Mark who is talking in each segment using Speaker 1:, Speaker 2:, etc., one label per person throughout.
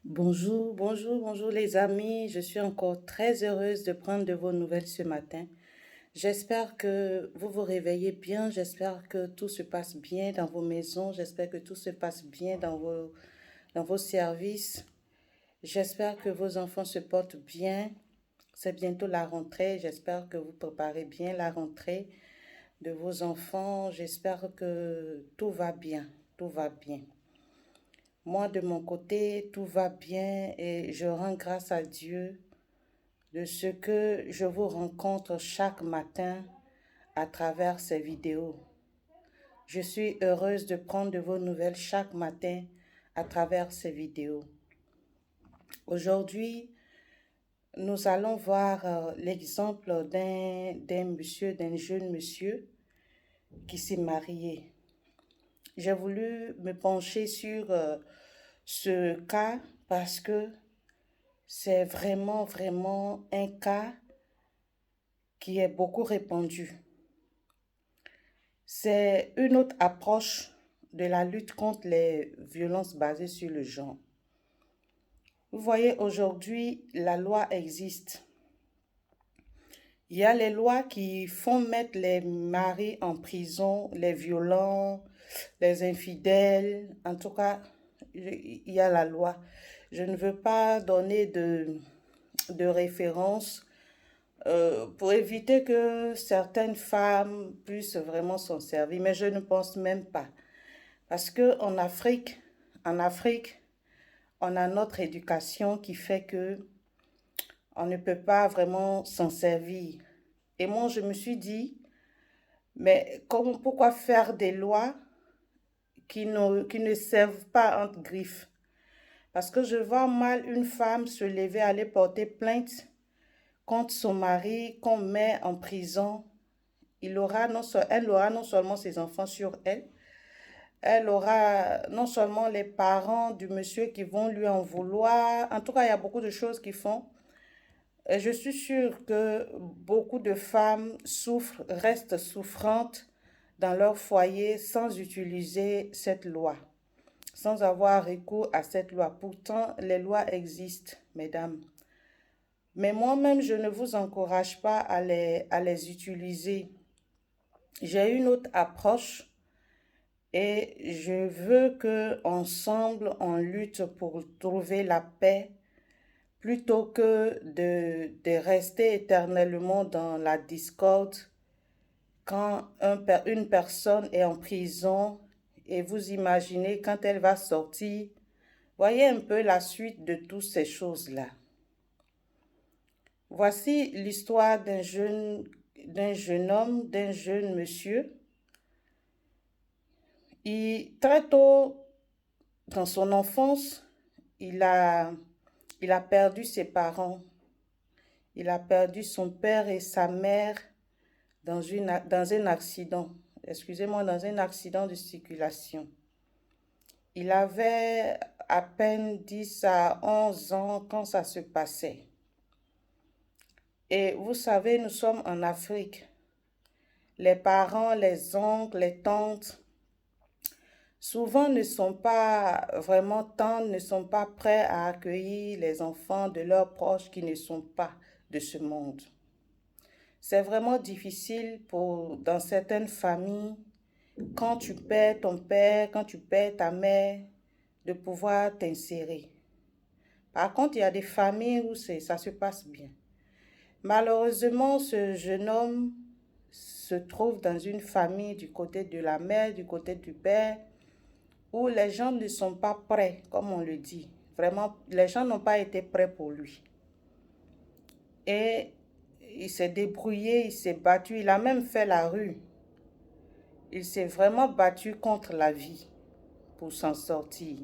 Speaker 1: Bonjour les amis. Je suis encore très heureuse de prendre de vos nouvelles ce matin. J'espère que vous vous réveillez bien. J'espère que tout se passe bien dans vos maisons. J'espère que tout se passe bien dans vos services. J'espère que vos enfants se portent bien. C'est bientôt la rentrée. J'espère que vous préparez bien la rentrée de vos enfants. J'espère que tout va bien. Tout va bien. Moi, de mon côté, tout va bien et je rends grâce à Dieu de ce que je vous rencontre chaque matin à travers ces vidéos. Je suis heureuse de prendre de vos nouvelles chaque matin à travers ces vidéos. Aujourd'hui, nous allons voir l'exemple d'un jeune monsieur qui s'est marié. J'ai voulu me pencher sur ce cas parce que c'est vraiment un cas qui est beaucoup répandu. C'est une autre approche de la lutte contre les violences basées sur le genre. Vous voyez, aujourd'hui, la loi existe. Il y a les lois qui font mettre les maris en prison, les violents, les infidèles. En tout cas, il y a la loi. Je ne veux pas donner de référence pour éviter que certaines femmes puissent vraiment s'en servir, mais je ne pense même pas. Parce que en Afrique, on a notre éducation qui fait que on ne peut pas vraiment s'en servir. Et moi, je me suis dit, mais pourquoi faire des lois qui ne servent pas entre griffes? Parce que je vois mal une femme se lever, aller porter plainte contre son mari qu'on met en prison. Elle aura non seulement ses enfants sur elle, elle aura non seulement les parents du monsieur qui vont lui en vouloir. En tout cas, il y a beaucoup de choses qui font. Et je suis sûre que beaucoup de femmes souffrent, restent souffrantes dans leur foyer sans utiliser cette loi, sans avoir recours à cette loi. Pourtant, les lois existent, mesdames. Mais moi-même, je ne vous encourage pas à les utiliser. J'ai une autre approche et je veux que ensemble on lutte pour trouver la paix plutôt que de rester éternellement dans la discorde quand une personne est en prison et vous imaginez quand elle va sortir. Voyez un peu la suite de toutes ces choses-là. Voici l'histoire d'un jeune homme, d'un jeune monsieur. Très tôt dans son enfance, il a, il a perdu ses parents. Il a perdu son père et sa mère dans un accident. Excusez-moi, dans un accident de circulation. Il avait à peine 10 à 11 ans quand ça se passait. Et vous savez, nous sommes en Afrique. Les parents, les oncles, les tantes, souvent ne sont pas vraiment tendres, ne sont pas prêts à accueillir les enfants de leurs proches qui ne sont pas de ce monde. C'est vraiment difficile dans certaines familles, quand tu perds ton père, quand tu perds ta mère, de pouvoir t'insérer. Par contre, il y a des familles où ça se passe bien. Malheureusement, ce jeune homme se trouve dans une famille du côté de la mère, du côté du père, où les gens ne sont pas prêts, comme on le dit. Vraiment, les gens n'ont pas été prêts pour lui. Et il s'est débrouillé, il s'est battu, il a même fait la rue. Il s'est vraiment battu contre la vie pour s'en sortir.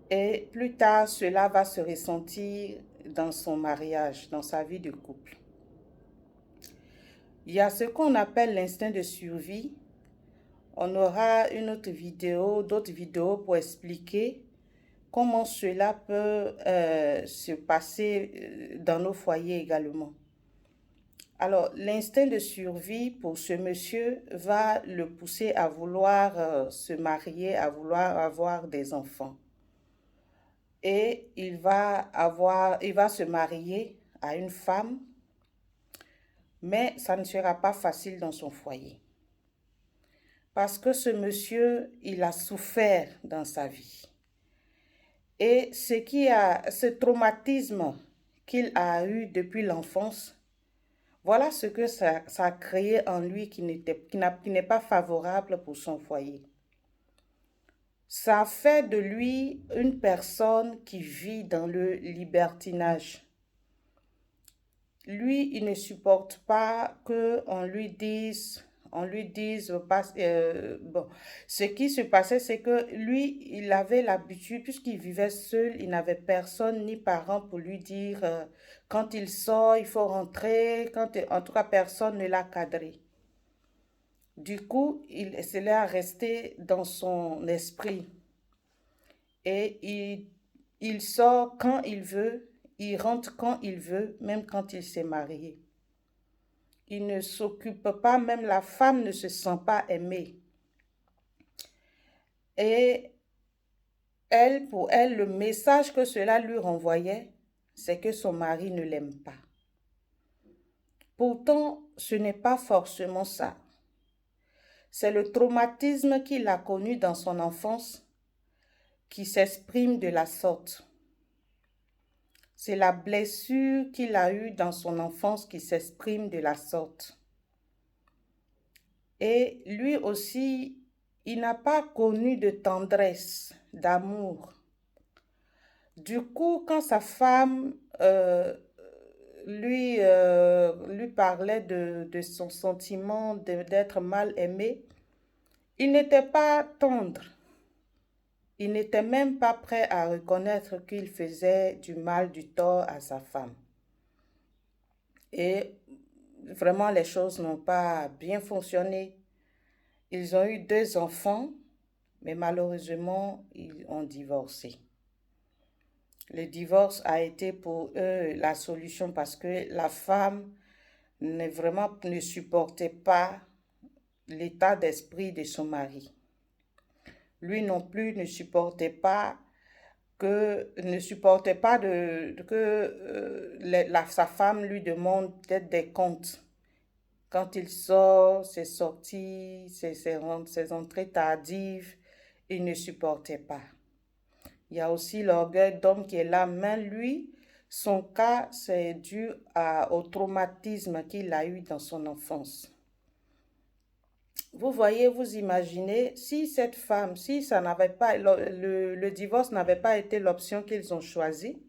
Speaker 1: Et plus tard, cela va se ressentir dans son mariage, dans sa vie de couple. Il y a ce qu'on appelle l'instinct de survie. On aura d'autres vidéos pour expliquer comment cela peut se passer dans nos foyers également. Alors, l'instinct de survie pour ce monsieur va le pousser à vouloir se marier, à vouloir avoir des enfants. et il va se marier à une femme, mais ça ne sera pas facile dans son foyer. Parce que ce monsieur, il a souffert dans sa vie. Et ce traumatisme qu'il a eu depuis l'enfance, voilà ce que ça a créé en lui qui n'est pas favorable pour son foyer. Ça fait de lui une personne qui vit dans le libertinage. Lui, il ne supporte pas qu'on lui dise, bon, ce qui se passait, c'est que lui, il avait l'habitude, puisqu'il vivait seul, il n'avait personne ni parents pour lui dire quand il sort, il faut rentrer, en tout cas, personne ne l'a cadré. Du coup, cela est resté dans son esprit et il sort quand il veut, il rentre quand il veut, même quand il s'est marié. Il ne s'occupe pas, même la femme ne se sent pas aimée. Et pour elle, le message que cela lui renvoyait, c'est que son mari ne l'aime pas. Pourtant, ce n'est pas forcément ça. C'est le traumatisme qu'il a connu dans son enfance qui s'exprime de la sorte. C'est la blessure qu'il a eue dans son enfance qui s'exprime de la sorte. Et lui aussi, il n'a pas connu de tendresse, d'amour. Du coup, quand sa femme lui parlait de son sentiment d'être mal aimé, il n'était pas tendre. Il n'était même pas prêt à reconnaître qu'il faisait du mal, du tort à sa femme. Et vraiment, les choses n'ont pas bien fonctionné. Ils ont eu 2 enfants, mais malheureusement, ils ont divorcé. Le divorce a été pour eux la solution parce que la femme ne supportait pas l'état d'esprit de son mari. Lui non plus ne supportait pas que sa femme lui demande peut-être des comptes. Quand il sort, ses sorties, ses entrées tardives, il ne supportait pas. Il y a aussi l'orgueil d'homme qui est là, mais lui, son cas, c'est dû au traumatisme qu'il a eu dans son enfance. Vous voyez, vous imaginez, si cette femme, si ça n'avait pas, le divorce n'avait pas été l'option qu'ils ont choisie,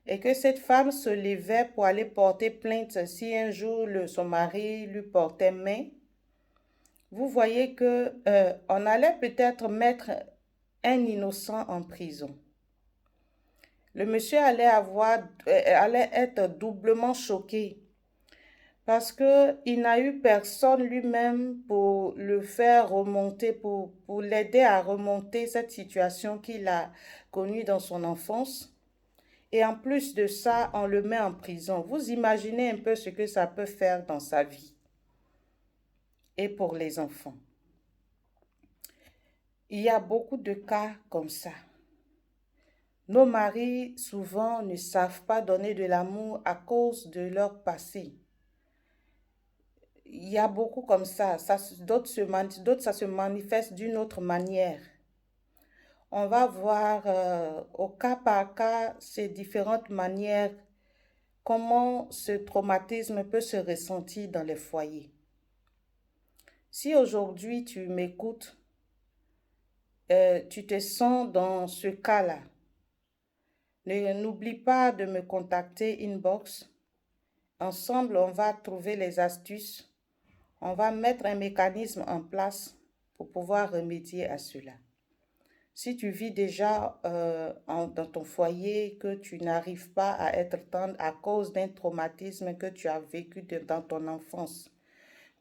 Speaker 1: et que cette femme se levait pour aller porter plainte si un jour son mari lui portait main, vous voyez que on allait peut-être mettre un innocent en prison. Le monsieur allait être doublement choqué parce qu'il n'a eu personne lui-même pour le faire remonter, pour l'aider à remonter cette situation qu'il a connue dans son enfance. Et en plus de ça, on le met en prison. Vous imaginez un peu ce que ça peut faire dans sa vie et pour les enfants. Il y a beaucoup de cas comme ça. Nos maris, souvent, ne savent pas donner de l'amour à cause de leur passé. Il y a beaucoup comme ça. D'autres, ça se manifeste d'une autre manière. On va voir au cas par cas ces différentes manières, comment ce traumatisme peut se ressentir dans les foyers. Si aujourd'hui tu m'écoutes, tu te sens dans ce cas-là, n'oublie pas de me contacter inbox. Ensemble, on va trouver les astuces. On va mettre un mécanisme en place pour pouvoir remédier à cela. Si tu vis déjà dans ton foyer, que tu n'arrives pas à être tendre à cause d'un traumatisme que tu as vécu dans ton enfance,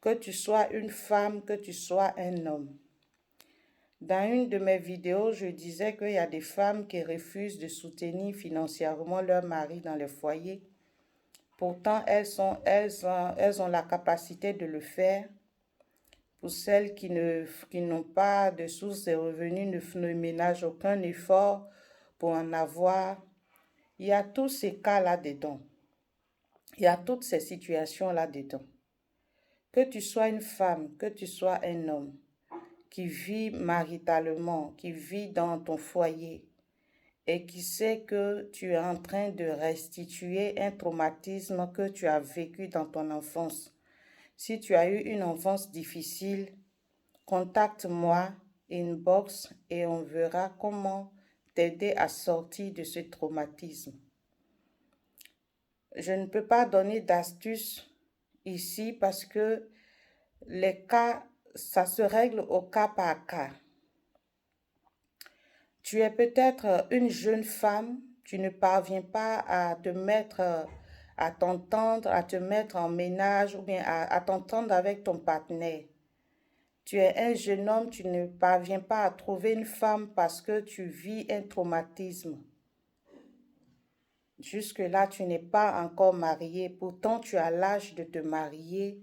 Speaker 1: que tu sois une femme, que tu sois un homme. Dans une de mes vidéos, je disais qu'il y a des femmes qui refusent de soutenir financièrement leur mari dans le foyer. Pourtant, elles ont la capacité de le faire. Pour celles qui n'ont pas de source de revenus, ne ménagent aucun effort pour en avoir. Il y a tous ces cas là-dedans. Il y a toutes ces situations là-dedans. Que tu sois une femme, que tu sois un homme qui vit maritalement, qui vit dans ton foyer et qui sait que tu es en train de restituer un traumatisme que tu as vécu dans ton enfance. Si tu as eu une enfance difficile, contacte-moi, inbox, et on verra comment t'aider à sortir de ce traumatisme. Je ne peux pas donner d'astuces ici parce que les cas, ça se règle au cas par cas. Tu es peut-être une jeune femme, tu ne parviens pas à te mettre, à t'entendre, à te mettre en ménage ou bien à t'entendre avec ton partenaire. Tu es un jeune homme, tu ne parviens pas à trouver une femme parce que tu vis un traumatisme. Jusque-là, tu n'es pas encore marié, pourtant tu as l'âge de te marier.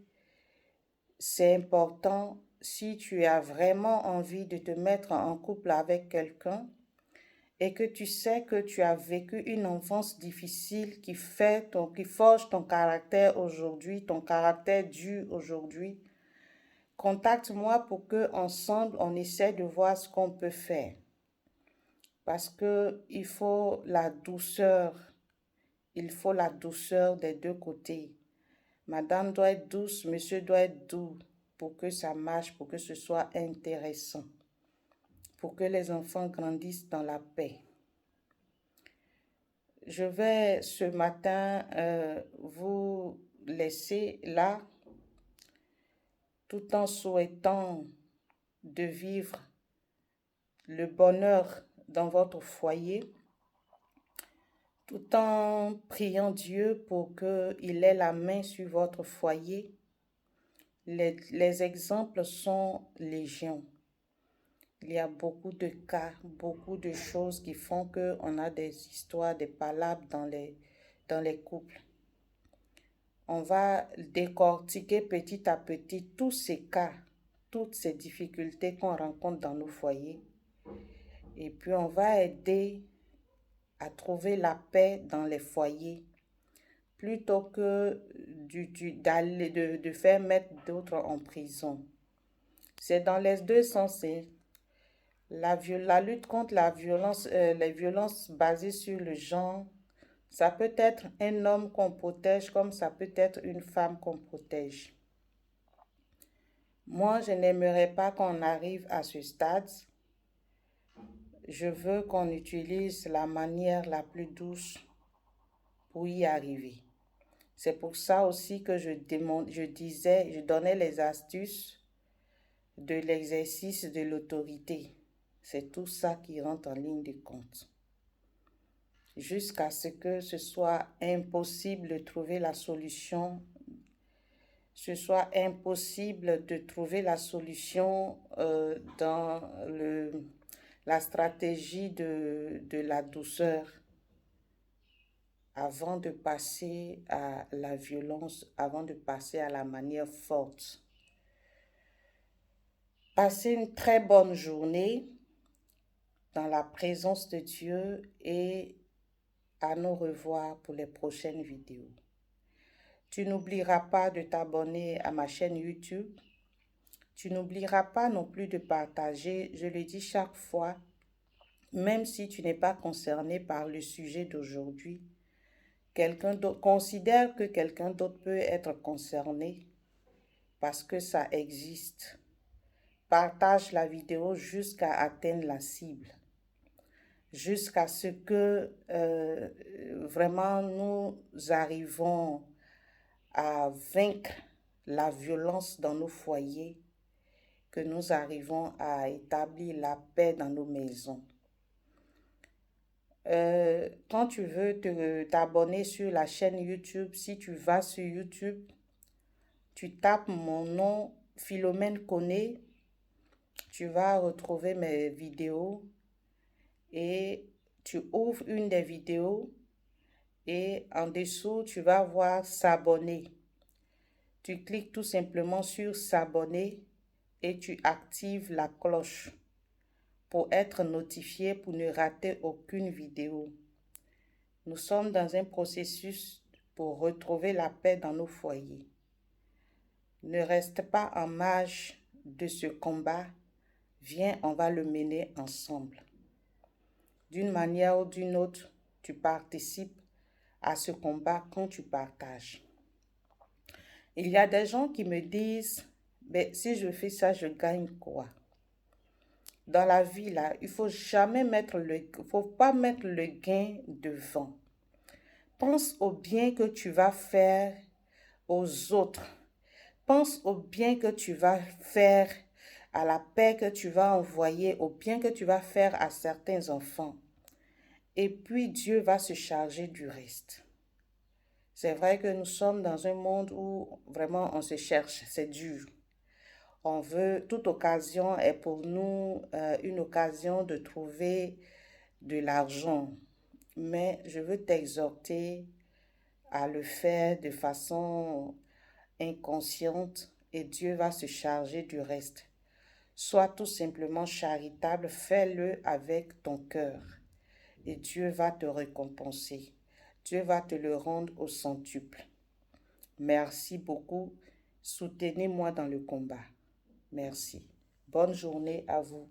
Speaker 1: C'est important, si tu as vraiment envie de te mettre en couple avec quelqu'un et que tu sais que tu as vécu une enfance difficile qui forge ton caractère aujourd'hui, ton caractère dur aujourd'hui, contacte-moi pour que ensemble on essaie de voir ce qu'on peut faire. Parce que il faut la douceur des deux côtés. Madame doit être douce, monsieur doit être doux pour que ça marche, pour que ce soit intéressant, pour que les enfants grandissent dans la paix. Je vais ce matin vous laisser là, tout en souhaitant de vivre le bonheur dans votre foyer, tout en priant Dieu pour qu'il ait la main sur votre foyer. Les exemples sont légion. Il y a beaucoup de cas, beaucoup de choses qui font qu'on a des histoires, des palabres dans les couples. On va décortiquer petit à petit tous ces cas, toutes ces difficultés qu'on rencontre dans nos foyers. Et puis on va aider à trouver la paix dans les foyers plutôt que de faire mettre d'autres en prison. C'est dans les deux sens. La lutte contre les violences basées sur le genre, ça peut être un homme qu'on protège comme ça peut être une femme qu'on protège. Moi, je n'aimerais pas qu'on arrive à ce stade. Je veux qu'on utilise la manière la plus douce pour y arriver. C'est pour ça aussi que je donnais les astuces de l'exercice de l'autorité. C'est tout ça qui rentre en ligne de compte. Jusqu'à ce que ce soit impossible de trouver la solution, dans la stratégie de la douceur avant de passer à la violence, avant de passer à la manière forte. Passez une très bonne journée dans la présence de Dieu et à nous revoir pour les prochaines vidéos. Tu n'oublieras pas de t'abonner à ma chaîne YouTube. Tu n'oublieras pas non plus de partager, je le dis chaque fois, même si tu n'es pas concerné par le sujet d'aujourd'hui. Quelqu'un d'autre considère que quelqu'un d'autre peut être concerné parce que ça existe. Partage la vidéo jusqu'à atteindre la cible, jusqu'à ce que vraiment nous arrivons à vaincre la violence dans nos foyers, que nous arrivons à établir la paix dans nos maisons. Quand tu veux t'abonner sur la chaîne YouTube, si tu vas sur YouTube, tu tapes mon nom, Philomène Koné, tu vas retrouver mes vidéos et tu ouvres une des vidéos et en dessous, tu vas voir s'abonner. Tu cliques tout simplement sur s'abonner et tu actives la cloche pour être notifié, pour ne rater aucune vidéo. Nous sommes dans un processus pour retrouver la paix dans nos foyers. Ne reste pas en marge de ce combat. Viens, on va le mener ensemble. D'une manière ou d'une autre, tu participes à ce combat quand tu partages. Il y a des gens qui me disent, mais si je fais ça, je gagne quoi? Dans la vie, là, il faut pas mettre le gain devant. Pense au bien que tu vas faire aux autres. Pense au bien que tu vas faire, à la paix que tu vas envoyer, au bien que tu vas faire à certains enfants. Et puis Dieu va se charger du reste. C'est vrai que nous sommes dans un monde où vraiment on se cherche, c'est dur. Toute occasion est pour nous une occasion de trouver de l'argent. Mais je veux t'exhorter à le faire de façon inconsciente et Dieu va se charger du reste. Sois tout simplement charitable, fais-le avec ton cœur et Dieu va te récompenser. Dieu va te le rendre au centuple. Merci beaucoup. Soutenez-moi dans le combat. Merci. Bonne journée à vous.